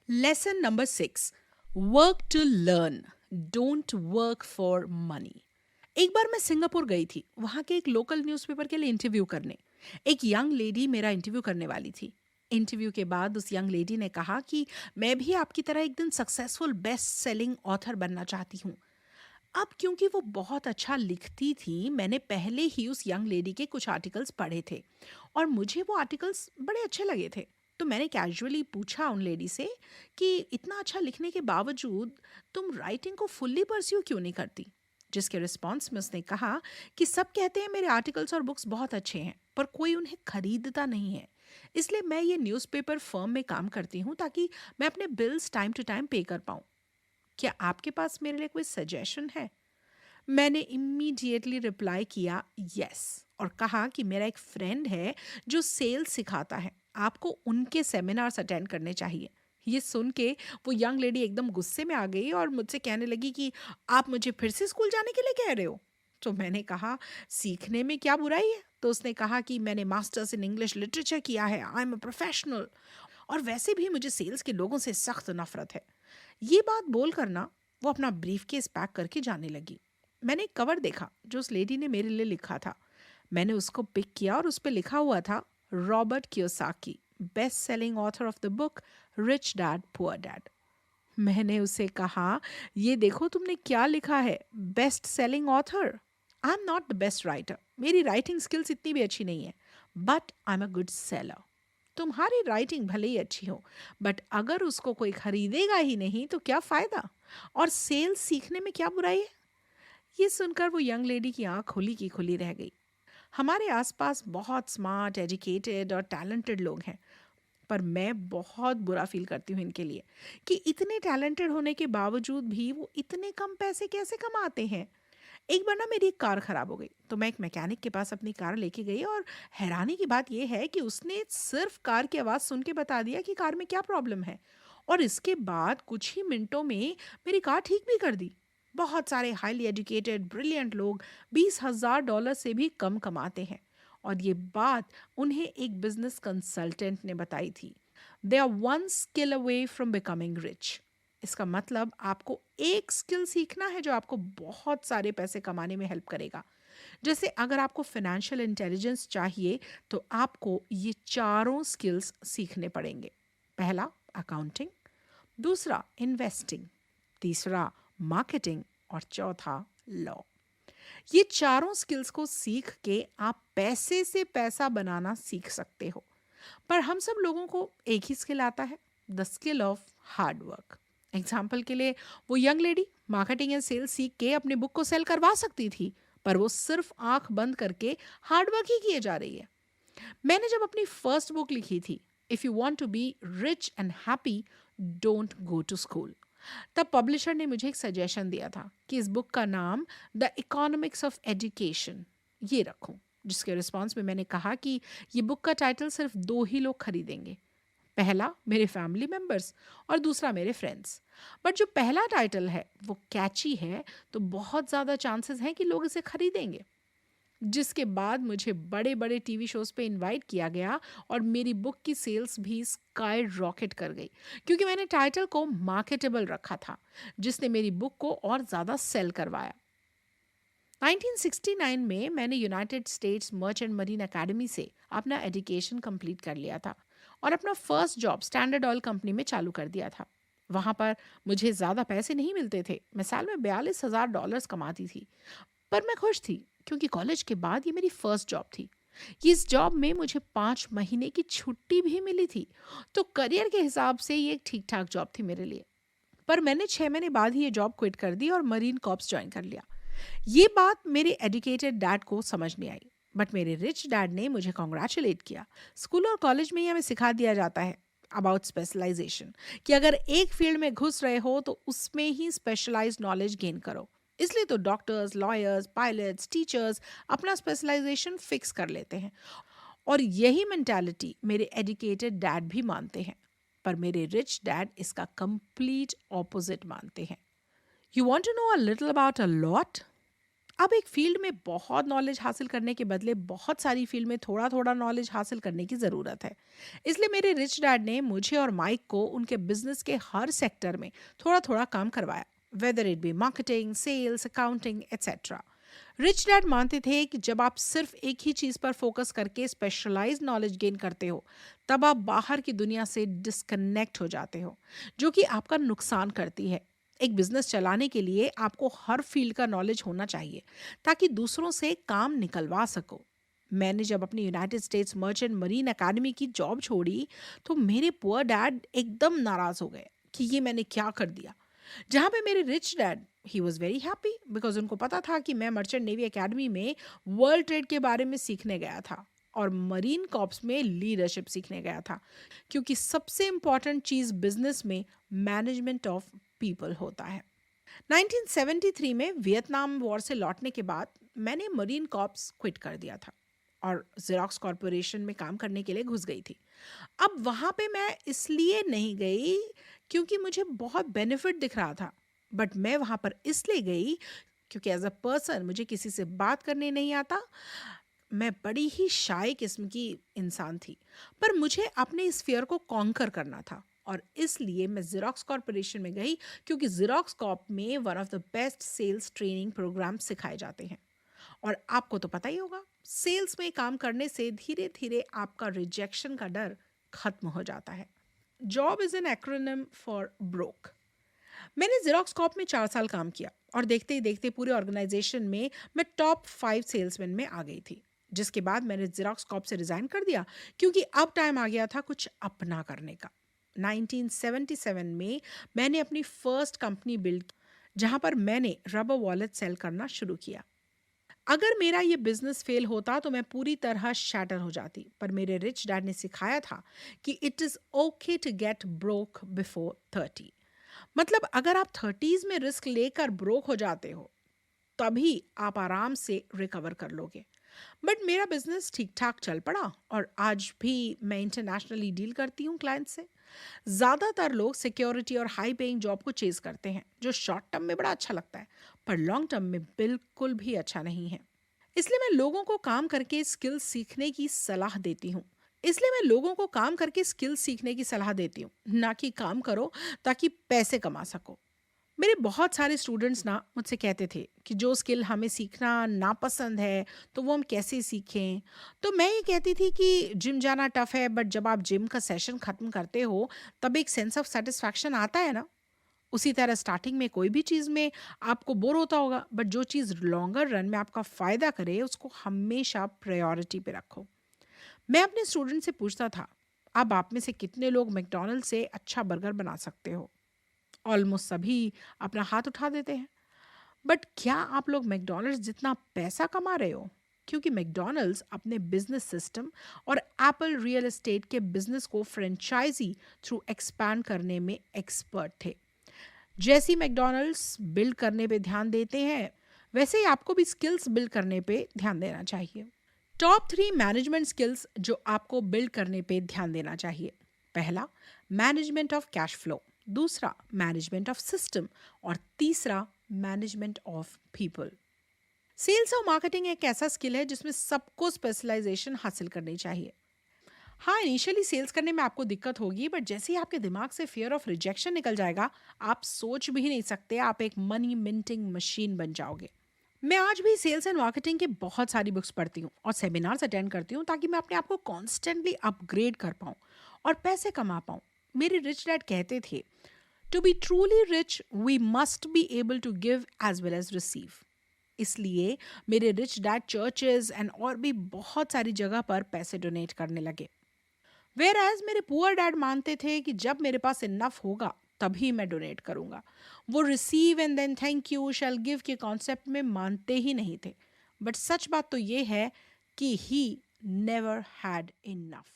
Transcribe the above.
Lesson number 6, work to learn, don't work for money. एक बार मैं सिंगापुर गई थी, वहाँ के एक लोकल न्यूज़पेपर के लिए इंटरव्यू करने। एक यंग लेडी मेरा इंटरव्यू करने वाली थी। इंटरव्यू के बाद उस यंग लेडी ने कहा कि मैं भी आपकी तरह एक दिन सक्सेसफुल बेस्ट सेलिंग ऑथर बनना चाहती हूँ। अब क्योंकि वो बहुत अच्छा लिखती थी, मैंने पहले ही उस यंग लेडी के कुछ आर्टिकल्स पढ़े थे और मुझे वो आर्टिकल्स बड़े अच्छे लगे थे। तो मैंने कैजुअली पूछा उन लेडी से कि इतना अच्छा लिखने के बावजूद तुम राइटिंग को फुल्ली परस्यू क्यों नहीं करती। जिसके रिस्पॉन्स में उसने कहा कि सब कहते हैं मेरे आर्टिकल्स और बुक्स बहुत अच्छे हैं, पर कोई उन्हें खरीदता नहीं है। इसलिए मैं ये न्यूज़पेपर फर्म में काम करती हूँ ताकि मैं अपने बिल्स टाइम टू टाइम पे कर पाऊँ। क्या आपके पास मेरे लिए कोई सजेशन है? मैंने इमीडिएटली रिप्लाई किया यस, और कहा कि मेरा एक फ्रेंड है जो सेल्स सिखाता है, आपको उनके सेमिनार्स अटेंड करने चाहिए। ये सुन के वो यंग लेडी एकदम गुस्से में आ गई और मुझसे कहने लगी कि आप मुझे फिर से स्कूल जाने के लिए कह रहे हो। तो मैंने कहा सीखने में क्या बुराई है। तो उसने कहा कि मैंने मास्टर्स इन इंग्लिश लिटरेचर किया है, आई एम अ प्रोफेशनल, और वैसे भी मुझे सेल्स के लोगों से सख्त नफरत है। ये बात बोलकर ना वो अपना ब्रीफ केस पैक करके जाने लगी। मैंने एक कवर देखा जो उस लेडी ने मेरे लिए लिखा था। मैंने उसको पिक किया और उस पर लिखा हुआ था Robert Kiyosaki, best selling author of the book rich dad poor dad. मैंने उसे कहा, ये देखो तुमने क्या लिखा है, best selling author. I am not the best writer, मेरी राइटिंग स्किल्स इतनी भी अच्छी नहीं है, but I am a good seller. तुम्हारी राइटिंग भले ही अच्छी हो, बट अगर उसको कोई खरीदेगा ही नहीं तो क्या फ़ायदा। और सेल्स सीखने में क्या बुराई है। ये सुनकर वो यंग लेडी की आंख खुली की खुली रह गई। हमारे आसपास बहुत स्मार्ट, एजुकेटेड और टैलेंटेड लोग हैं, पर मैं बहुत बुरा फील करती हूँ इनके लिए कि इतने टैलेंटेड होने के बावजूद भी वो इतने कम पैसे कैसे कमाते हैं। एक बार ना मेरी एक कार खराब हो गई, तो मैं एक मैकेनिक के पास अपनी कार लेके गई, और हैरानी की बात यह है कि उसने सिर्फ कार की आवाज़ सुन के बता दिया कि कार में क्या प्रॉब्लम है, और इसके बाद कुछ ही मिनटों में मेरी कार ठीक भी कर दी। बहुत सारे हाईली एजुकेटेड ब्रिलियंट लोग $20,000 से भी कम कमाते हैं, और ये बात उन्हें एक बिजनेस कंसल्टेंट ने बताई थी। They are one skill away from becoming rich. इसका मतलब आपको एक स्किल सीखना है जो आपको बहुत सारे पैसे कमाने में हेल्प करेगा। जैसे अगर आपको फाइनेंशियल इंटेलिजेंस चाहिए तो आपको ये चारों स्किल्स सीखने पड़ेंगे। पहला, अकाउंटिंग। दूसरा, इन्वेस्टिंग। तीसरा, मार्केटिंग। और चौथा, लॉ। ये चारों स्किल्स को सीख के आप पैसे से पैसा बनाना सीख सकते हो। पर हम सब लोगों को एक ही स्किल आता है, the skill of hard work. Example के लिए वो young lady marketing and sales सीख के अपने बुक को सेल करवा सकती थी, पर वो सिर्फ आंख बंद करके हार्ड वर्क ही किए जा रही है। मैंने जब अपनी फर्स्ट बुक लिखी थी, if you want to be rich and happy, don't go to school, तब पब्लिशर ने मुझे एक सजेशन दिया था कि इस बुक का नाम द इकोनॉमिक्स ऑफ एजुकेशन ये रखूं। जिसके रिस्पॉन्स में मैंने कहा कि ये बुक का टाइटल सिर्फ दो ही लोग खरीदेंगे, पहला मेरे फैमिली मेंबर्स और दूसरा मेरे फ्रेंड्स। बट जो पहला टाइटल है वो कैची है, तो बहुत ज़्यादा चांसेस हैं कि लोग इसे खरीदेंगे। जिसके बाद मुझे बड़े बड़े टीवी शोज पे इनवाइट किया गया और मेरी बुक की सेल्स भी स्काई रॉकेट कर गई, क्योंकि मैंने टाइटल को मार्केटेबल रखा था, जिसने मेरी बुक को और ज़्यादा सेल करवाया। 1969 में मैंने United states merchant marine academy से अपना एजुकेशन कंप्लीट कर लिया था और अपना first job standard oil company में चालू कर दिया था। वहाँ पर मुझे ज़्यादा पैसे नहीं मिलते थे, मैं साल में $42,000 कमाती थी, पर मैं खुश थी क्योंकि कॉलेज के बाद ये मेरी फर्स्ट जॉब थी। इस जॉब में मुझे 5 महीने की छुट्टी भी मिली थी, तो करियर के हिसाब से ये एक ठीक ठाक जॉब थी मेरे लिए। पर मैंने 6 महीने बाद ही ये जॉब क्विट कर दी और मरीन कॉर्प्स ज्वाइन कर लिया। ये बात मेरे एजुकेटेड डैड को समझ नहीं आई, बट मेरे रिच डैड ने मुझे कॉन्ग्रेचुलेट किया। स्कूल और कॉलेज में ही हमें सिखा दिया जाता है अबाउट स्पेशलाइजेशन, कि अगर एक फील्ड में घुस रहे हो तो उसमें ही स्पेशलाइज्ड नॉलेज गेन करो। इसलिए तो डॉक्टर्स, लॉयर्स, पायलट्स, टीचर्स अपना स्पेशलाइजेशन फिक्स कर लेते हैं, और यही मेंटालिटी मेरे एजुकेटेड डैड भी मानते हैं। पर मेरे रिच डैड इसका कंप्लीट ऑपोजिट मानते हैं। You want to know a little about a lot? अब एक फील्ड में बहुत नॉलेज हासिल करने के बदले बहुत सारी फील्ड में थोड़ा थोड़ा नॉलेज हासिल करने की ज़रूरत है। इसलिए मेरे रिच डैड ने मुझे और माइक को उनके बिजनेस के हर सेक्टर में थोड़ा थोड़ा काम करवाया, whether it be marketing, sales, accounting, etcetera. Rich dad मानते थे कि जब आप सिर्फ एक ही चीज़ पर फोकस करके स्पेशलाइज्ड नॉलेज गेन करते हो, तब आप बाहर की दुनिया से डिस्कनेक्ट हो जाते हो, जो कि आपका नुकसान करती है। एक बिजनेस चलाने के लिए आपको हर फील्ड का नॉलेज होना चाहिए, ताकि दूसरों से काम निकलवा सको। मैंने जब अपनी United states merchant marine academy की जॉब छोड़ी, तो मेरे पुअर डैड एकदम नाराज हो गए कि ये मैंने क्या कर दिया। जहाँ पे मेरे rich dad, he was very happy, because उनको पता था कि मैं मर्चेंट नेवी एकेडमी में वर्ल्ड ट्रेड के बारे में सीखने गया था और मरीन कॉर्प्स में लीडरशिप सीखने गया था, क्योंकि सबसे इंपॉर्टेंट चीज़ बिजनेस में मैनेजमेंट ऑफ पीपल होता है। 1973 में वियतनाम वॉर से लौटने के बाद मैंने मरीन कॉर्प्स क्विट कर दिया था और जेरोक्स कॉरपोरेशन में काम करने के लिए घुस गई थी। अब वहाँ पे मैं इसलिए नहीं गई क्योंकि मुझे बहुत बेनिफिट दिख रहा था, बट मैं वहाँ पर इसलिए गई क्योंकि एज अ पर्सन मुझे किसी से बात करने नहीं आता। मैं बड़ी ही शाय किस्म की इंसान थी, पर मुझे अपने इस फियर को कॉन्कर करना था और इसलिए मैं ज़ेरॉक्स कॉरपोरेशन में गई, क्योंकि ज़ेरॉक्स कॉर्प में one of the best sales training program सिखाए जाते हैं। और आपको तो पता ही होगा, सेल्स में काम करने से धीरे धीरे आपका रिजेक्शन का डर खत्म हो जाता है। Job is an acronym for broke. मैंने जेरोक्स कॉप में 4 साल काम किया और देखते ही देखते पूरे ऑर्गेनाइजेशन में मैं टॉप 5 सेल्समैन में आ गई थी। जिसके बाद मैंने जेरोक्स कॉप से रिजाइन कर दिया, क्योंकि अब टाइम आ गया था कुछ अपना करने का। 1977 में मैंने अपनी फर्स्ट कंपनी बिल्ड, जहां पर मैंने रबर वॉलेट सेल करना शुरू किया। अगर मेरा ये बिजनेस फेल होता तो मैं पूरी तरह शैटर हो जाती, पर मेरे रिच डैड ने सिखाया था कि it is okay to get broke before 30। मतलब अगर आप 30s में रिस्क लेकर ब्रोक हो जाते हो, तभी आप आराम से रिकवर कर लोगे। बट मेरा बिजनेस ठीक ठाक चल पड़ा और आज भी मैं इंटरनेशनली डील करती हूँ क्लाइंट से। ज़्यादातर लोग सिक्योरिटी और हाई पेइंग जॉब को चेज करते हैं, जो शॉर्ट टर्म में बड़ा अच्छा लगता है, पर लॉन्ग टर्म में बिल्कुल भी अच्छा नहीं है। इसलिए मैं लोगों को काम करके स्किल्स सीखने की सलाह देती हूँ। ना कि काम करो ताकि पैसे कमा सको। मेरे बहुत सारे स्टूडेंट्स ना मुझसे कहते थे कि जो स्किल हमें सीखना नापसंद है, तो वो हम कैसे सीखें। तो मैं ये कहती थी कि जिम जाना टफ है, बट जब आप जिम का सेशन खत्म करते हो, तब एक सेंस ऑफ सेटिस्फैक्शन आता है ना। उसी तरह स्टार्टिंग में कोई भी चीज़ में आपको बोर होता होगा, बट जो चीज़ लॉन्गर रन में आपका फ़ायदा करे, उसको हमेशा प्रायोरिटी पे रखो। मैं अपने स्टूडेंट से पूछता था, अब आप में से कितने लोग मैकडॉनल्ड से अच्छा बर्गर बना सकते हो? ऑलमोस्ट सभी अपना हाथ उठा देते हैं। बट क्या आप लोग मैकडॉनल्ड्स जितना पैसा कमा रहे हो? क्योंकि मैकडॉनल्ड्स अपने बिजनेस सिस्टम और एप्पल रियल एस्टेट के बिजनेस को फ्रेंचाइजी थ्रू एक्सपैंड करने में एक्सपर्ट थे। जैसी मैकडॉनल्ड्स बिल्ड करने पे ध्यान देते हैं, वैसे ही आपको भी स्किल्स बिल्ड करने पे ध्यान देना चाहिए। टॉप 3 मैनेजमेंट स्किल्स जो आपको बिल्ड करने पे ध्यान देना चाहिए। पहला, मैनेजमेंट ऑफ कैश फ्लो। दूसरा, मैनेजमेंट ऑफ सिस्टम। और तीसरा, मैनेजमेंट ऑफ पीपल। सेल्स और मार्केटिंग एक ऐसा स्किल है जिसमें सबको स्पेशलाइजेशन हासिल करनी चाहिए। हाँ, इनिशियली सेल्स करने में आपको दिक्कत होगी, बट जैसे ही आपके दिमाग से फियर ऑफ रिजेक्शन निकल जाएगा, आप सोच भी नहीं सकते, आप एक मनी मिंटिंग मशीन बन जाओगे। मैं आज भी सेल्स एंड मार्केटिंग की बहुत सारी बुक्स पढ़ती हूँ और सेमिनार्स अटेंड करती हूँ, ताकि मैं अपने आप को कॉन्स्टेंटली अपग्रेड कर पाऊँ और पैसे कमा पाऊँ। मेरे रिच डैड कहते थे, to be truly rich we must be able to give as well as receive. इसलिए मेरे रिच डैड चर्चेज एंड और भी बहुत सारी जगह पर पैसे डोनेट करने लगे। वेयर एज मेरे पुअर डैड मानते थे कि जब मेरे पास इनफ होगा, तभी मैं डोनेट करूंगा। वो receive and then thank you shall give के कॉन्सेप्ट में मानते ही नहीं थे। बट सच बात तो ये है कि ही नेवर हैड इनफ।